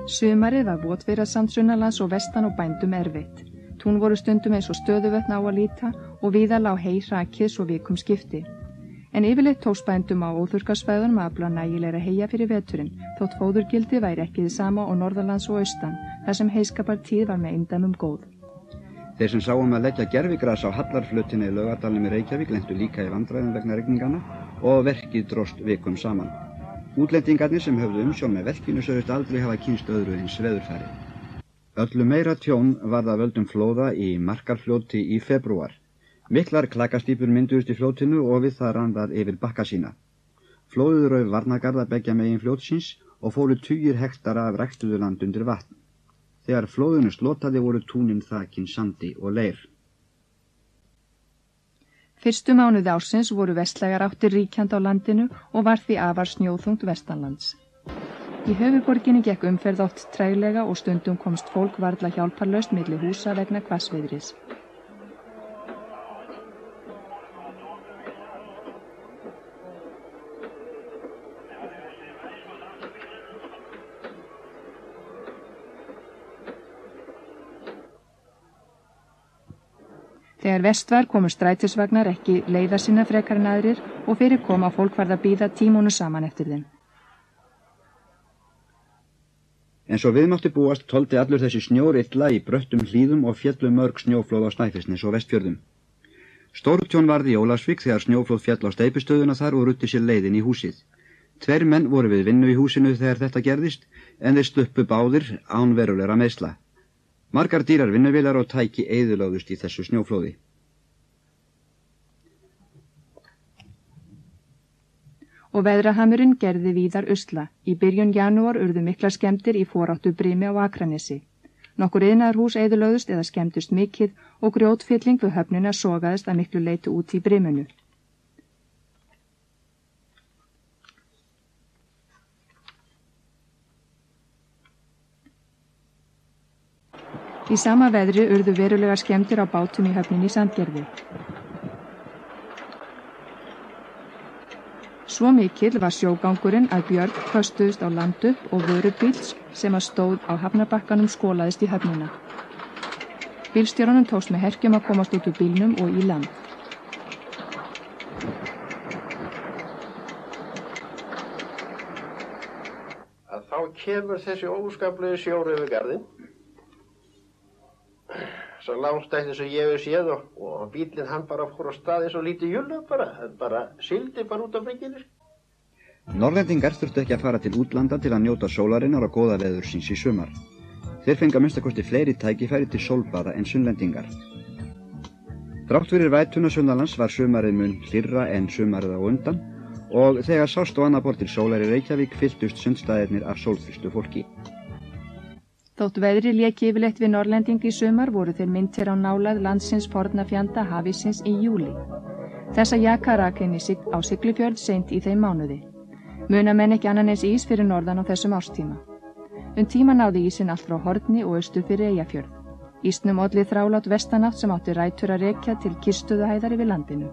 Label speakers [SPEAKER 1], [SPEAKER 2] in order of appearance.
[SPEAKER 1] Sumarið var votviðrasamt sunnanlands og vestan og bændum erfitt. Tún voru stundum eins og stöðuvötn á að líta og víða lá hey hrakið svo vikum skipti. En yfirleitt tókst bændum á óþurrkasvæðunum að afla nægilegra heyja fyrir veturinn, þótt fóðurgildi væri ekki þið sama og norðanlands og austan, þar sem heyskapartíð var með eindæmum góð.
[SPEAKER 2] Þeir sem sáum að leggja gervigras á Hallarflötinni í Laugardalnum í Reykjavík lentu líka í vandræðum vegna rigningana og verkið dróst vikum saman. Útlendingarnir sem höfðu umsjón með verkinu sögðust aldrei hafa kynst öðru eins veðurfari. Öllu meira tjón varð af völdum flóða í Markarfljóti í febrúar. Miklar klakastýpur mynduðust í fljótinu og við það rann það yfir bakka sína. Flóðið rauf varnargarða beggja megin fljótsins og fóru tugir hektara af ræktuðu land undir vatn. Þegar flóðinu slotaði voru túnin þakin sandi og leir.
[SPEAKER 1] Fyrstu mánuði ársins voru vestlægar áttir ríkjandi á landinu og var því afar snjóþungt vestanlands. Í höfuðborginni gekk umferð oft treglega og stundum komst fólk varla hjálparlaust milli húsa vegna hvassviðris. Þegar vest var komu strætisvagnar ekki leiða sinna frekar en aðrir og fyrir kom að fólk varð að bíða tímónu saman eftir þeim.
[SPEAKER 2] En svo við mátti búast toldi allur þessi snjór illa í bröttum hlíðum og féllu mörg snjóflóð á Snæfellsnes og Vestfjörðum. Stórtjón varð í Ólafsvík þegar snjóflóð féll á steypistöðuna þar og rutti sér leiðin í húsið. 2 menn voru við vinnu í húsinu þegar þetta gerðist, en þeir sluppu báðir án verulegra meiðsla. Margar dýrar vinnuvélar og tæki eyðilögðust í þessu snjóflóði.
[SPEAKER 1] Og veðrahamurinn gerði víðar usla. Í byrjun janúar urðu miklar skemmdir í foráttu brimi á Akranesi. Nokkur iðnaðarhús eyðilögðust eða skemmdust mikið og grjótfylling við höfnina sogaðist að miklu leyti út í briminu. Í sama veðri urðu verulegar skemmdir á bátum í höfninni í Sandgerði. Svo mikill var sjógangurinn að björg köstuðust á land upp og vörubíls sem að stóð á hafnarbakkanum skolaðist í höfnina. Bílstjórunum tókst með herkjum að komast út úr bílnum og í land.
[SPEAKER 3] Að þá kemur þessi óskaplega sjór yfir garðinn. Svo langstætti sem ég hef séð og bílinn hann bara fór á stað eins og lítið júlu bara sildi bara út af bryggjunni.
[SPEAKER 2] Norðlendingar þurftu ekki að fara til útlanda til að njóta sólarinnar og góða veðursins í sumar. Þeir fengu að minnsta kosti fleiri tækifæri til sólbaða en sunnlendingar. Þrátt fyrir vætuna sunnanlands var sumarið mun hlýrra en sumarið á undan og þegar sást á annað borð til sólar í Reykjavík fylltust sundstæðirnir af sólþyrstu fólki.
[SPEAKER 1] Þótt veðri léki yfirleitt við Norrlending í sumar voru þeir minntir á nálægð landsins forna fjanda hafísins í júlí. Þessa jaka rak inn á Siglufjörð seint í þeim mánuði. Muna menn ekki annan eins ís fyrir norðan á þessum árstíma. Tíma náði ísinn allt frá Horni og austur fyrir Eyjafjörð. Ísnum olli þrálát vestanátt sem átti rætur að rekja til kyrrstöðuhæðar yfir landinu.